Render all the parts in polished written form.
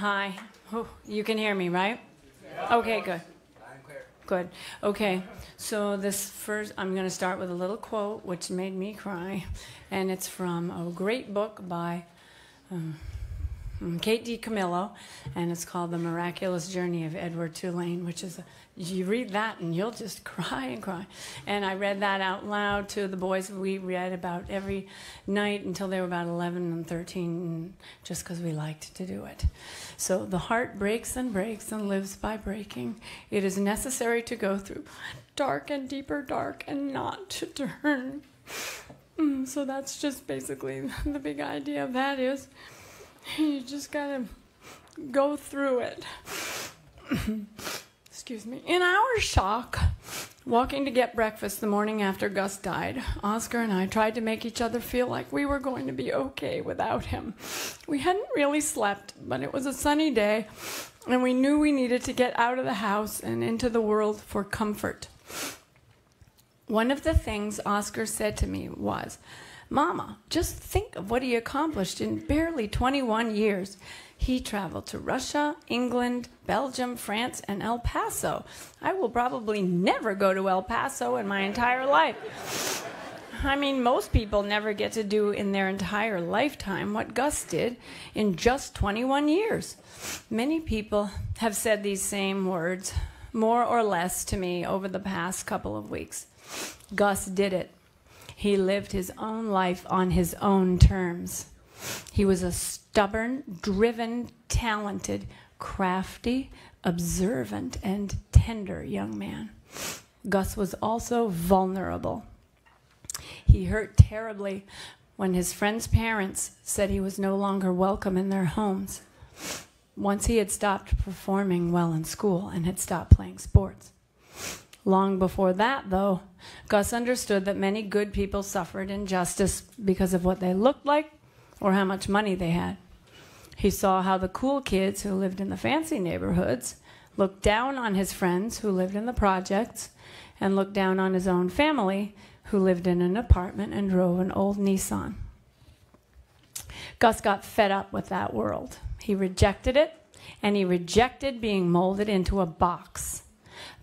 Hi. Oh, you can hear me, right? Yeah. Okay, good. Good. Okay, so this first, I'm going to start with a little quote which made me cry, and it's from a great book by Kate DiCamillo, and it's called The Miraculous Journey of Edward Tulane, which is, you read that and you'll just cry and cry. And I read that out loud to the boys. We read about every night until they were about 11 and 13, just because we liked to do it. So the heart breaks and breaks and lives by breaking. It is necessary to go through dark and deeper dark and not to turn. So that's just basically the big idea of that is, you just gotta go through it. Excuse me. In our shock, walking to get breakfast the morning after Gus died, Oscar and I tried to make each other feel like we were going to be okay without him. We hadn't really slept, but it was a sunny day, and we knew we needed to get out of the house and into the world for comfort. One of the things Oscar said to me was, "Mama, just think of what he accomplished in barely 21 years. He traveled to Russia, England, Belgium, France, and El Paso. I will probably never go to El Paso in my entire life." I mean, most people never get to do in their entire lifetime what Gus did in just 21 years. Many people have said these same words, more or less, to me over the past couple of weeks. Gus did it. He lived his own life on his own terms. He was a stubborn, driven, talented, crafty, observant, and tender young man. Gus was also vulnerable. He hurt terribly when his friends' parents said he was no longer welcome in their homes, once he had stopped performing well in school and had stopped playing sports. Long before that, though, Gus understood that many good people suffered injustice because of what they looked like or how much money they had. He saw how the cool kids who lived in the fancy neighborhoods looked down on his friends who lived in the projects and looked down on his own family who lived in an apartment and drove an old Nissan. Gus got fed up with that world. He rejected it, and he rejected being molded into a box.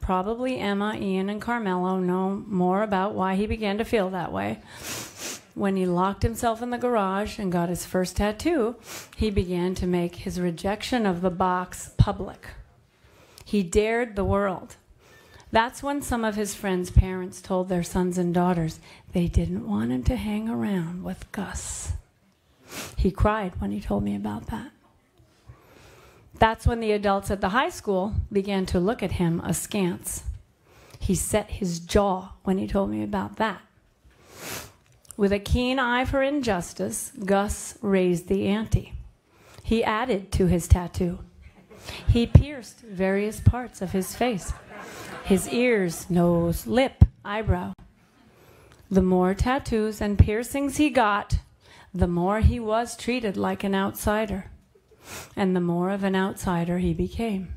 Probably Emma, Ian, and Carmelo know more about why he began to feel that way. When he locked himself in the garage and got his first tattoo, he began to make his rejection of the box public. He dared the world. That's when some of his friends' parents told their sons and daughters they didn't want him to hang around with Gus. He cried when he told me about that. That's when the adults at the high school began to look at him askance. He set his jaw when he told me about that. With a keen eye for injustice, Gus raised the ante. He added to his tattoo. He pierced various parts of his face: his ears, nose, lip, eyebrow. The more tattoos and piercings he got, the more he was treated like an outsider. And the more of an outsider he became.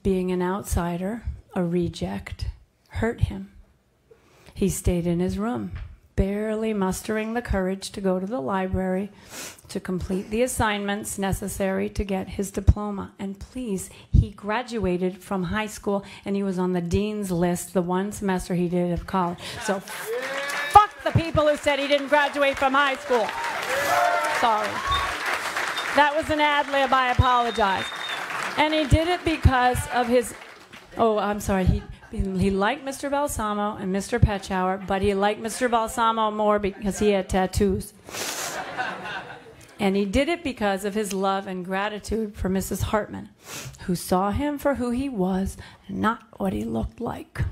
Being an outsider, a reject, hurt him. He stayed in his room, barely mustering the courage to go to the library to complete the assignments necessary to get his diploma. And please, he graduated from high school, and he was on the dean's list the one semester he did of college. So fuck the people who said he didn't graduate from high school. Sorry. That was an ad-lib, I apologize. And he did it because of his, oh, I'm sorry, he liked Mr. Balsamo and Mr. Petchower, but he liked Mr. Balsamo more because he had tattoos. And he did it because of his love and gratitude for Mrs. Hartman, who saw him for who he was, not what he looked like.